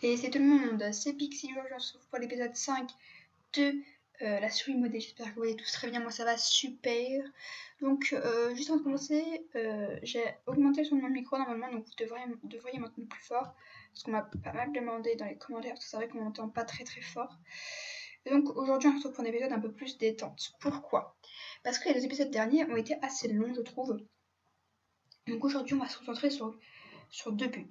Et c'est tout le monde, c'est Pixie, aujourd'hui on se retrouve pour l'épisode 5 de la souris modée. J'espère que vous allez tous très bien, moi ça va super. Donc juste avant de commencer, j'ai augmenté le son de mon micro normalement, donc vous devriez m'entendre plus fort. Parce qu'on m'a pas mal demandé dans les commentaires, parce que c'est vrai qu'on m'entend pas très très fort. Et donc aujourd'hui on se retrouve pour un épisode un peu plus détente. Pourquoi? Parce que les deux épisodes derniers ont été assez longs je trouve. Donc aujourd'hui on va se concentrer sur deux buts.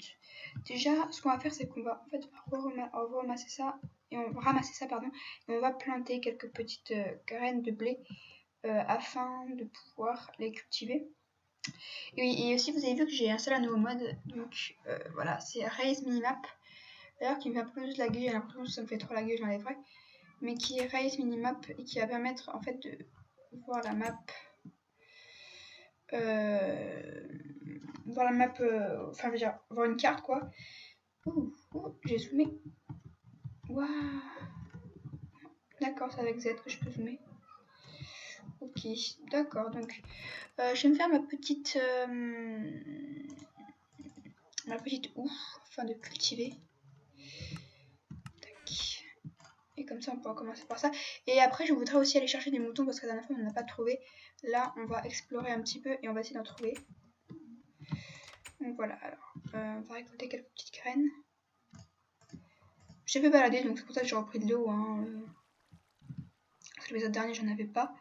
Déjà, ce qu'on va faire, c'est qu'on va en fait ramasser ça et on va planter quelques petites graines de blé afin de pouvoir les cultiver. Et oui, et aussi vous avez vu que j'ai installé un nouveau mode, donc voilà, c'est Raise Minimap. D'ailleurs, qui me fait un peu plus laguer, j'ai l'impression que ça me fait trop laguer, je l'enlèverai. Mais qui est Raise Minimap et qui va permettre en fait de voir la map. Enfin, je veux dire, voir une carte quoi. Ouh, j'ai zoomé. Waouh. D'accord, c'est avec Z que je peux zoomer. Ok, d'accord, donc je vais me faire ma petite houe afin de cultiver. Tac. Et comme ça on pourra commencer par ça. Et après je voudrais aussi aller chercher des moutons parce que la dernière fois on n'en a pas trouvé. Là on va explorer un petit peu et on va essayer d'en trouver. Donc voilà, alors on va récolter quelques petites graines. J'ai fait balader donc c'est pour ça que j'ai repris de l'eau. Hein. Parce que l'épisode dernier j'en avais pas.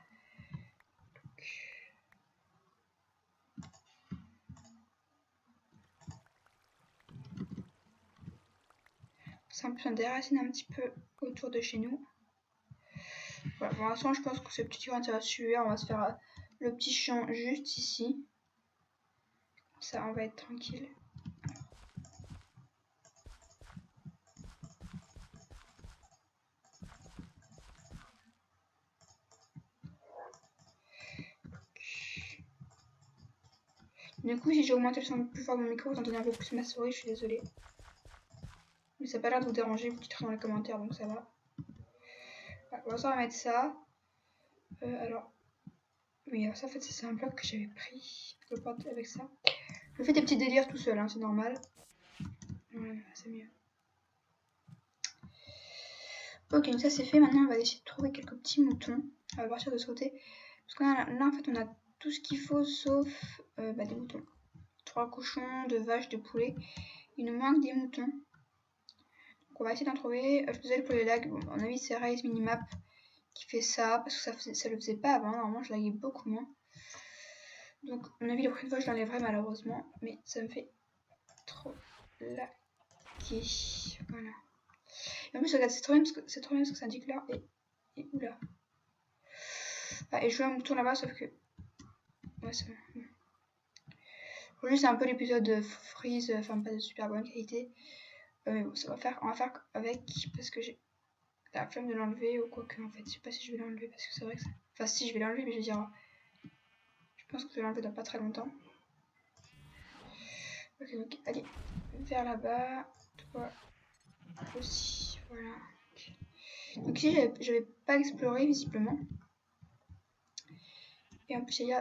C'est un peu, on déracine un petit peu autour de chez nous. Voilà, pour l'instant, je pense que ce petit grain, ça va suivre. On va se faire le petit champ juste ici. Ça, on va être tranquille. Du coup, si j'ai augmenté le son plus fort de mon micro, vous entendez un peu plus ma souris, je suis désolée. Mais ça n'a pas l'air de vous déranger, vous dites dans les commentaires, donc ça va. Voilà, on va mettre ça. Alors, oui, alors ça, en fait, c'est un bloc que j'avais pris. Je porte avec ça. Je fais des petits délires tout seul, hein, c'est normal. Voilà, c'est mieux. Ok, donc ça c'est fait. Maintenant, on va essayer de trouver quelques petits moutons. On va partir de ce côté. Parce que là, en fait, on a tout ce qu'il faut sauf des moutons. 3 cochons, 2 vaches, 2 poulets. Il nous manque des moutons. Donc on va essayer d'en trouver. Je suis désolée pour les lags. Bon, à mon avis, c'est Raise Minimap qui fait ça. Parce que ça le faisait pas avant. Normalement, je laguais beaucoup moins. Donc, à mon avis, la prochaine fois, je l'enlèverai malheureusement. Mais ça me fait trop laguer. Voilà. Et en plus, regarde, c'est trop bien parce que ça indique l'heure. Et oula. Ah, et je vois un mouton là-bas, sauf que. Ouais, c'est bon. Aujourd'hui, c'est un peu l'épisode freeze, enfin, pas de super bonne qualité. Mais bon, on va faire avec parce que j'ai la flemme de l'enlever ou quoi que, en fait. Je sais pas si je vais l'enlever parce que c'est vrai que ça. Enfin, si je vais l'enlever, mais je veux dire. Je pense que je vais l'enlever dans pas très longtemps. Ok, donc, allez, vers là-bas. Toi aussi, voilà. Donc, ici, j'avais pas exploré visiblement. Et en plus, il y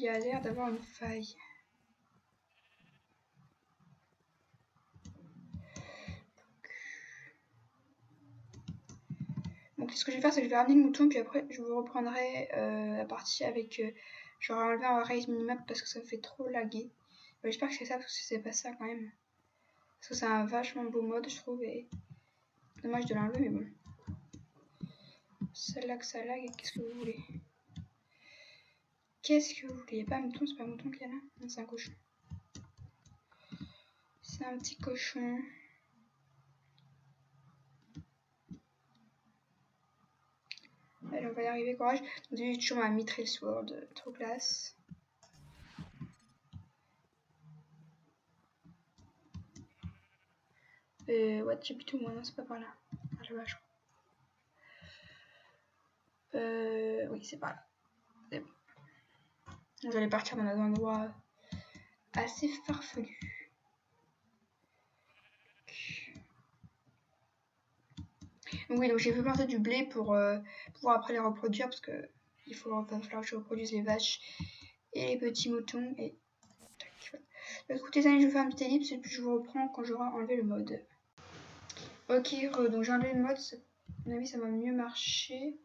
a l'air d'avoir une faille. Donc ce que je vais faire, c'est que je vais ramener le mouton, puis après je vous reprendrai la partie avec... j'aurai enlevé un raise minimap parce que ça me fait trop laguer. J'espère que c'est ça, parce que c'est pas ça quand même. Parce que c'est un vachement beau mode, je trouve, et dommage de l'enlever, mais bon. Ça lag, qu'est-ce que vous voulez? Qu'est-ce que vous voulez? Y'a pas un mouton, c'est pas un mouton qu'il y a là? Non, c'est un cochon. C'est un petit cochon. Allez, on va y arriver, courage. J'ai toujours ma Mithril Sword, trop classe. What, j'ai plutôt moins, non, c'est pas par là. Ah, là-bas, je crois. Oui, c'est par là. C'est bon. J'allais partir dans un endroit assez farfelu. Donc oui, donc j'ai fait planter du blé pour pouvoir après les reproduire parce que va falloir que je reproduise les vaches et les petits moutons et tac, voilà. Donc, écoutez les amis, je vais faire une petite ellipse et puis je vous reprends quand j'aurai enlevé le mode. Ok, donc j'ai enlevé le mode, à mon avis ça va mieux marcher.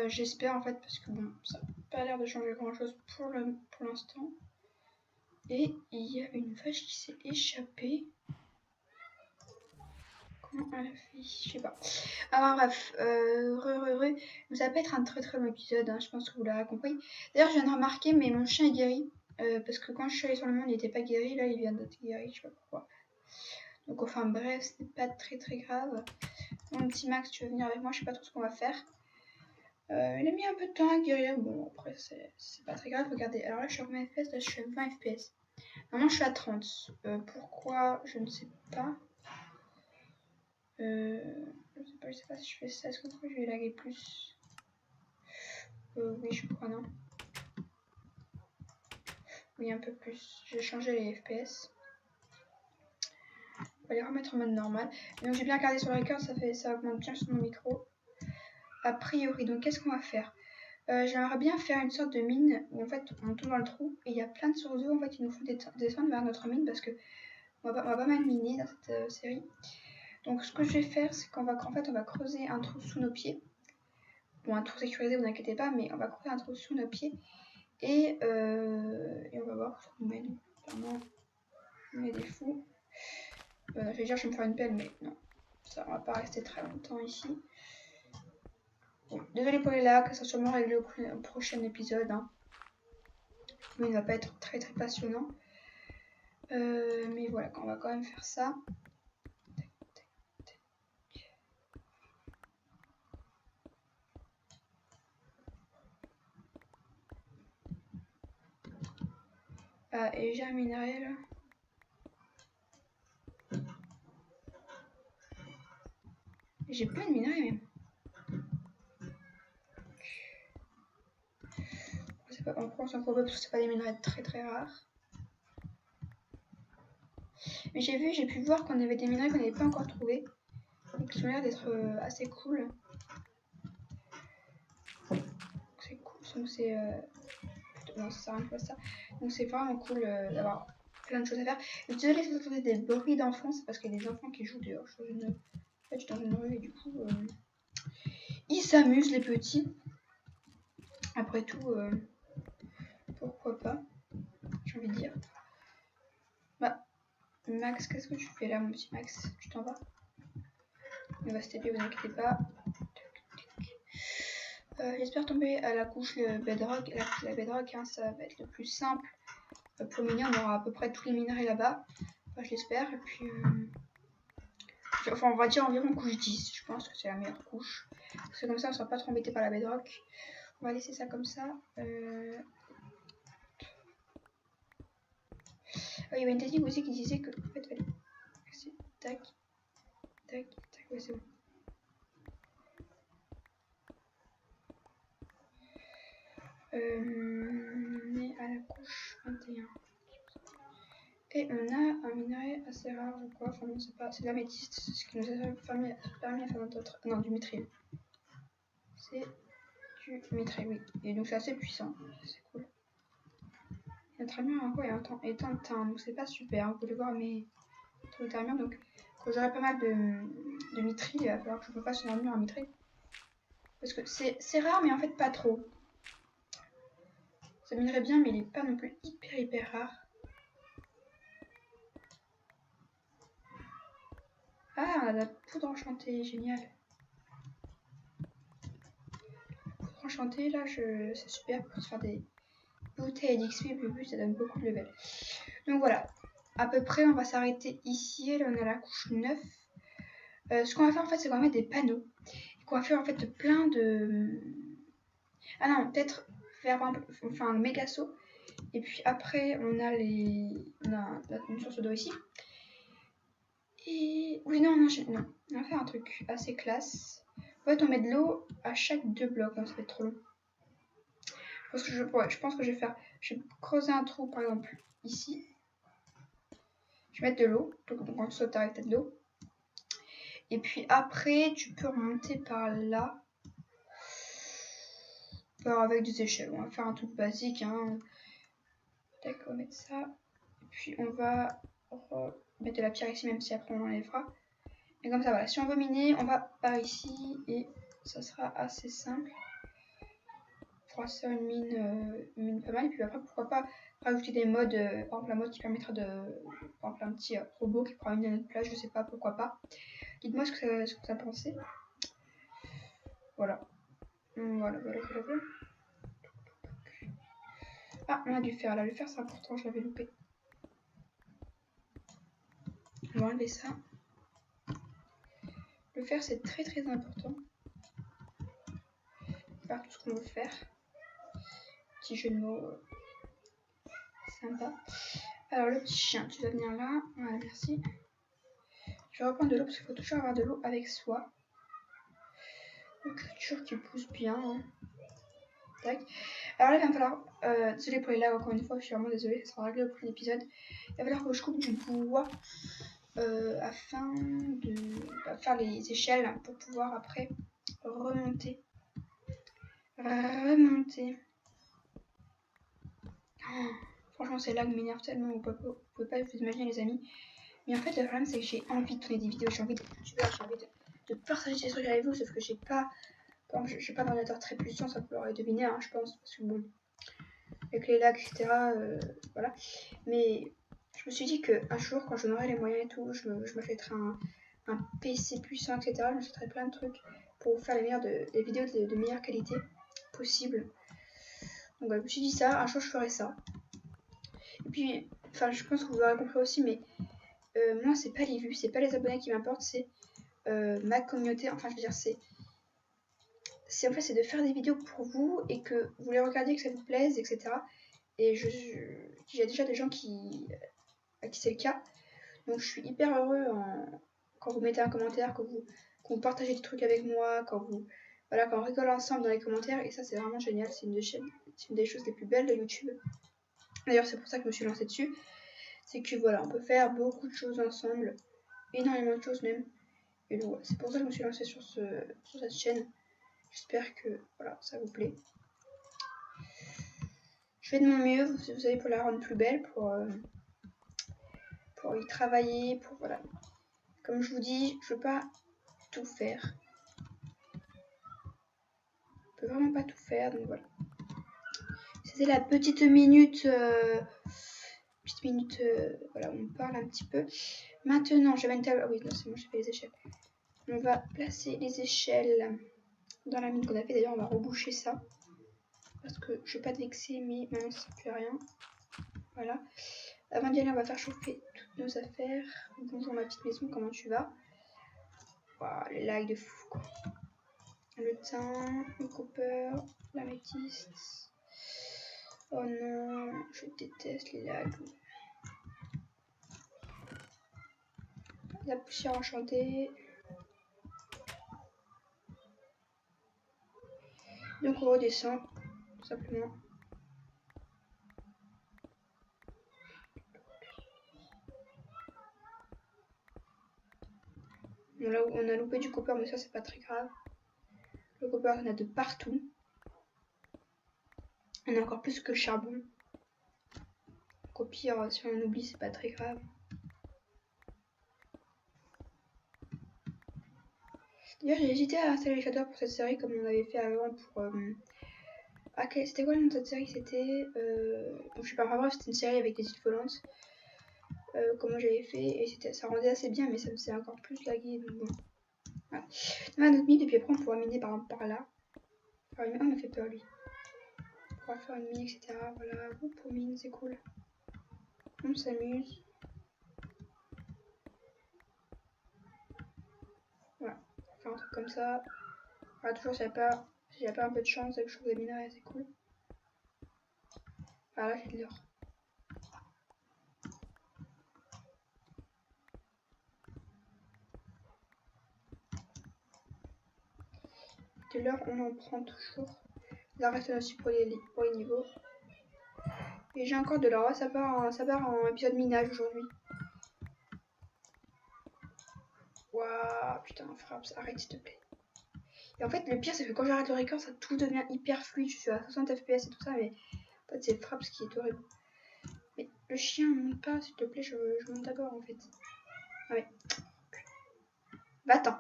J'espère en fait, parce que bon, ça n'a pas l'air de changer grand chose pour l'instant. Et il y a une vache qui s'est échappée. Comment elle a fait? Je sais pas. Alors bref, donc ça va pas être un très très long épisode, hein, je pense que vous l'avez compris. D'ailleurs, je viens de remarquer, mais mon chien est guéri. Parce que quand je suis allée sur le monde, il n'était pas guéri, là il vient d'être guéri, je sais pas pourquoi. Donc enfin bref, ce n'est pas très très grave. Mon petit Max, tu veux venir avec moi, je sais pas trop ce qu'on va faire. Il a mis un peu de temps à guérir, bon après c'est pas très grave, regardez. Alors là je suis à combien de FPS? Là je suis à 20 FPS. Normalement je suis à 30. Pourquoi? Je ne sais pas. Je sais pas si je fais ça, est-ce que je vais laguer plus? Oui, je crois, non? Oui, un peu plus. J'ai changé les FPS. On va les remettre en mode normal. Donc j'ai bien regardé sur le record, ça augmente bien sur mon micro. A priori, donc qu'est-ce qu'on va faire? J'aimerais bien faire une sorte de mine où en fait on tombe dans le trou et il y a plein de sources d'eau en fait qui nous font descendre vers notre mine parce que on va pas mal miner dans cette série. Donc ce que je vais faire, c'est qu'on va creuser un trou sous nos pieds. Bon, un trou sécurisé, vous inquiétez pas, mais on va creuser un trou sous nos pieds et on va voir où ça nous mène. Vraiment, on est des fous. Je vais dire je vais me faire une pelle, mais non, ça on va pas rester très longtemps ici. Bon, désolé pour les lags, ça sera sûrement réglé au prochain épisode. Hein. Mais il va pas être très très passionnant. Mais voilà, on va quand même faire ça. Ah, et j'ai un minerai là. J'ai plein de minerais même. On prend s'en fout parce que c'est pas des minerais très très rares. Mais j'ai pu voir qu'on avait des minerais qu'on n'avait pas encore trouvés. Et qui ont l'air d'être assez cool. C'est cool, donc c'est... non, ça sert à rien de faire ça. Donc c'est vraiment cool d'avoir plein de choses à faire. Et désolé si vous entendez des bruits d'enfants, c'est parce qu'il y a des enfants qui jouent dehors. En fait, je suis dans une rue et du coup, ils s'amusent les petits. Après tout, pourquoi pas, j'ai envie de dire. Bah, Max, qu'est-ce que tu fais là, mon petit Max? Tu t'en vas? Il va se taper, vous inquiétez pas. J'espère tomber à la couche bedrock. La bedrock, hein, ça va être le plus simple. Pour miner, on aura à peu près tous les minerais là-bas. Enfin, je l'espère. Et puis, enfin, on va dire environ couche 10. Je pense que c'est la meilleure couche. Parce que comme ça, on sera pas trop embêté par la bedrock. On va laisser ça comme ça. Il y avait une technique aussi qui disait que en fait, fallait... tac, tac, tac, ouais, c'est bon. Mais à la couche 21. Et on a un minerai assez rare, je crois. Enfin, non, c'est pas. C'est de l'améthyste, c'est ce qui nous a permis à faire notre. Non, du mithril. C'est du mithril, oui. Et donc, c'est assez puissant. C'est cool. Notre armure en gros est teint, donc c'est pas super. Vous pouvez voir mes trucs d'armure. Donc, quand j'aurai pas mal de mithril, il va falloir que je me fasse une armure en mithril. Parce que c'est rare, mais en fait, pas trop. Ça m'irait bien, mais il est pas non plus hyper rare. Ah, on a de la poudre enchantée, génial. Poudre enchantée, là, c'est super pour se faire des bouteilles d'XP, plus ça donne beaucoup de level. Donc voilà, à peu près, on va s'arrêter ici. Là, on a la couche 9. Ce qu'on va faire, en fait, c'est qu'on va mettre des panneaux. Et qu'on va faire, en fait, plein de... Ah non, peut-être faire un méga saut. Et puis après, on a une source d'eau ici. Et... Oui, non, on va faire un truc assez classe. En fait, on met de l'eau à chaque 2 blocs. Non, ça va être trop long. Je pense que je vais faire... Je vais creuser un trou, par exemple, ici. Je vais mettre de l'eau. Donc quand tu sautes, t'arrêtes de l'eau. Et puis après, tu peux remonter par là. Avec des échelles. On va faire un truc basique. Hein. Tac, on va mettre ça. Et puis on va mettre de la pierre ici, même si après on enlèvera. Et comme ça, voilà. Si on veut miner, on va par ici et ça sera assez simple. On fera ça une mine pas mal. Et puis après, pourquoi pas rajouter des modes, par exemple la mode qui permettra de, par exemple un petit robot qui pourra miner à notre place, je sais pas, pourquoi pas. Dites-moi ce que vous en pensez. Voilà. Voilà. Ah, on a du fer là. Le fer, c'est important, je l'avais loupé. On va enlever ça. Le fer, c'est très important. Faire tout ce qu'on veut faire. Petit jeu de mots sympa. Alors, le petit chien, tu vas venir là. Voilà, merci. Je vais reprendre de l'eau parce qu'il faut toujours avoir de l'eau avec soi. Une culture qui pousse bien. Hein. Tac. Alors là, il va me falloir. Désolé pour les lags, encore une fois, je suis vraiment désolée, ça sera réglé au prochain épisode. Il va falloir que je coupe du bois afin de faire les échelles pour pouvoir après remonter. Oh, franchement, ces lags m'énervent tellement, vous pouvez pas vous imaginer, les amis. Mais en fait, le problème, c'est que j'ai envie de tourner des vidéos, j'ai envie d'être youtubeur, j'ai envie de partager des trucs avec vous, sauf que j'ai pas d'ordinateur très puissant, ça vous l'aurez deviné, hein, je pense, parce que bon, avec les lags, etc., voilà. Mais je me suis dit qu'un jour, quand j'en aurai les moyens et tout, je m'achèterai un PC puissant, etc., je m'achèterai plein de trucs pour faire les vidéos de meilleure qualité possible. Donc voilà, je me suis dit ça, un jour je ferai ça. Et puis, enfin, je pense que vous aurez compris aussi, mais moi, c'est pas les vues, c'est pas les abonnés qui m'importent, c'est ma communauté. Enfin, je veux dire, c'est en fait, c'est de faire des vidéos pour vous et que vous les regardiez, que ça vous plaise, etc. Et j'ai déjà des gens à qui c'est le cas. Donc, je suis hyper heureux quand vous mettez un commentaire, quand vous partagez des trucs avec moi, quand on rigole ensemble dans les commentaires. Et ça, c'est vraiment génial. C'est une des choses les plus belles de YouTube. D'ailleurs, c'est pour ça que je me suis lancée dessus. C'est que voilà, on peut faire beaucoup de choses ensemble, énormément de choses même. Et donc voilà, c'est pour ça que je me suis lancée sur cette chaîne. J'espère que voilà, ça vous plaît. Je fais de mon mieux, vous savez, pour la rendre plus belle, pour y travailler, pour voilà. Comme je vous dis, je veux pas tout faire. Je peux vraiment pas tout faire, donc voilà. C'était la petite minute, voilà, on parle un petit peu. Maintenant, j'avais une table. Ah oui, non, c'est bon, j'ai fait les échelles. On va placer les échelles dans la mine qu'on a fait. D'ailleurs, on va reboucher ça. Parce que je vais pas te vexer, mais maintenant ça ne sert plus à rien. Voilà. Avant d'y aller, on va faire chauffer toutes nos affaires. Bonjour ma petite maison, comment tu vas? Waouh, les lags de fou quoi. Le thym, le copper, l'améthyste. Oh non, je déteste les lags. La poussière enchantée. Donc on redescend, tout simplement. Bon, là, on a loupé du copper, mais ça c'est pas très grave. Le copper, on a de partout. On a encore plus que le charbon. Donc au pire, si on oublie, c'est pas très grave. D'ailleurs, j'ai hésité à installer les shaders pour cette série comme on avait fait avant pour. C'était quoi le nom de cette série? C'était. Je sais pas, enfin bref, c'était une série avec des îles volantes. Comment j'avais fait et ça rendait assez bien, mais ça me faisait encore plus laguer. Donc bon. Voilà. On a notre mine et puis après on pourra miner par là. Enfin, il m'a fait peur lui. On pourra faire une mine, etc. Voilà, pour mine, c'est cool. On s'amuse. Voilà, on va faire un truc comme ça. Voilà, toujours s'il n'y a pas un peu de chance avec chose de minerai, c'est cool. Ah là, j'ai de l'or. De l'or, on en prend toujours. Là, reste aussi pour les niveaux. Et j'ai encore de l'or. Ça part en épisode minage aujourd'hui. Waouh, putain, Fraps, arrête s'il te plaît. Et en fait, le pire, c'est que quand j'arrête le record, ça tout devient hyper fluide. Je suis à 60 FPS et tout ça, mais en fait, c'est Fraps qui est horrible. Mais le chien monte pas, s'il te plaît, je monte d'abord en fait. Ah ouais. Va-t'en.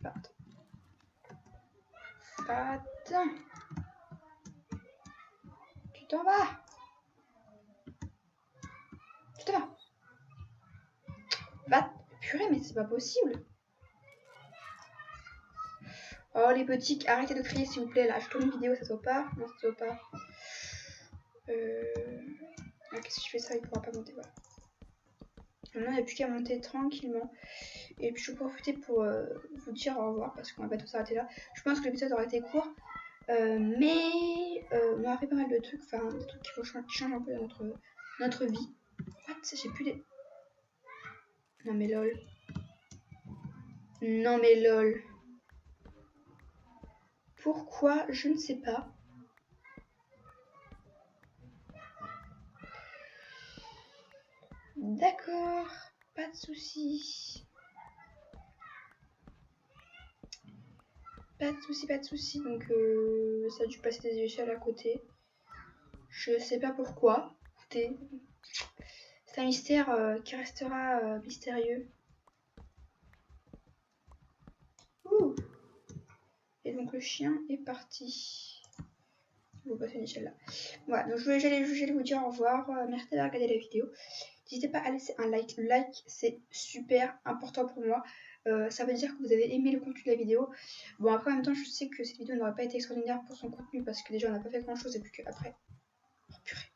Va-t'en. Va-t'en. Tu t'en vas. Tu t'en vas. Va. Purée, mais c'est pas possible. Oh les petits, arrêtez de crier s'il vous plaît. Là, je tourne une vidéo, ça se voit pas. Non, ça se voit pas. Ah, qu'est-ce que je fais ça? Il pourra pas monter. Voilà. Maintenant, il n'y a plus qu'à monter tranquillement. Et puis, je vais profiter pour vous dire au revoir parce qu'on va pas tout s'arrêter là. Je pense que l'épisode aurait été court. Mais on a fait pas mal de trucs. Enfin, des trucs qui changent un peu notre vie. What? J'ai plus des. Non, mais lol. Non, mais lol. Pourquoi? Je ne sais pas. D'accord. Pas de soucis. Pas de soucis, pas de soucis. Donc, ça a dû passer des échelles à côté. Je sais pas pourquoi. Écoutez, c'est un mystère qui restera mystérieux. Ouh. Et donc, le chien est parti. Je vais passer une échelle là. Voilà, donc j'allais vous dire au revoir. Merci d'avoir regardé la vidéo. N'hésitez pas à laisser un like. Le like, c'est super important pour moi. Ça veut dire que vous avez aimé le contenu de la vidéo. Bon, après, en même temps, je sais que cette vidéo n'aurait pas été extraordinaire pour son contenu parce que déjà, on n'a pas fait grand chose et puis qu'après. Oh purée.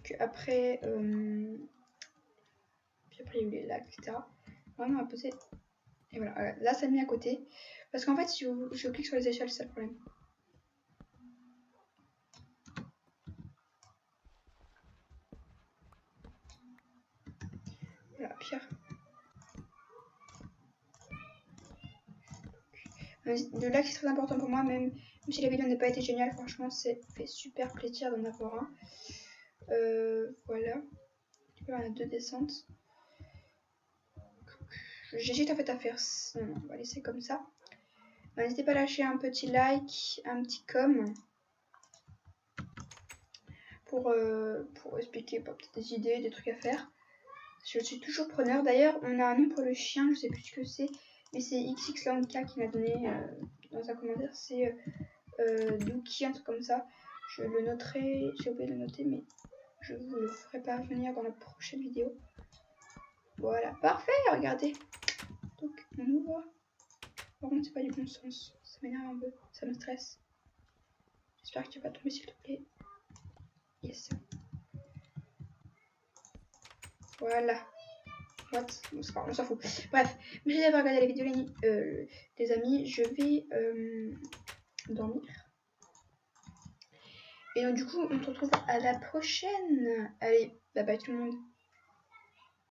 Puis après, il y a eu les lacs, etc. Vraiment, on va poser. Et voilà, là, ça me met à côté. Parce qu'en fait, si je clique sur les échelles, c'est ça le problème. Voilà, Pierre. Le lac c'est très important pour moi, même si la vidéo n'a pas été géniale, franchement c'est fait super plaisir d'en avoir un. Voilà. On a 2 descentes. J'hésite en fait à faire ça. Non, on va laisser comme ça. N'hésitez pas à lâcher un petit like, un petit com pour expliquer peut-être des idées, des trucs à faire. Je suis toujours preneur. D'ailleurs, on a un nom pour le chien, je sais plus ce que c'est, mais c'est XXLanka qui m'a donné dans un commentaire. C'est Dookie, un truc comme ça. Je le noterai, j'ai oublié de le noter, mais je vous le ferai parvenir dans la prochaine vidéo. Voilà, parfait, regardez. Donc, on ouvre. Par contre, c'est pas du bon sens. Ça m'énerve un peu, ça me stresse. J'espère que tu vas pas tomber, s'il te plaît. Yes. Voilà. What? Bon, c'est pas grave, on s'en fout. Bref, merci d'avoir regardé la vidéo, les amis. Je vais dormir. Et donc, du coup, on se retrouve à la prochaine. Allez, bye bye tout le monde.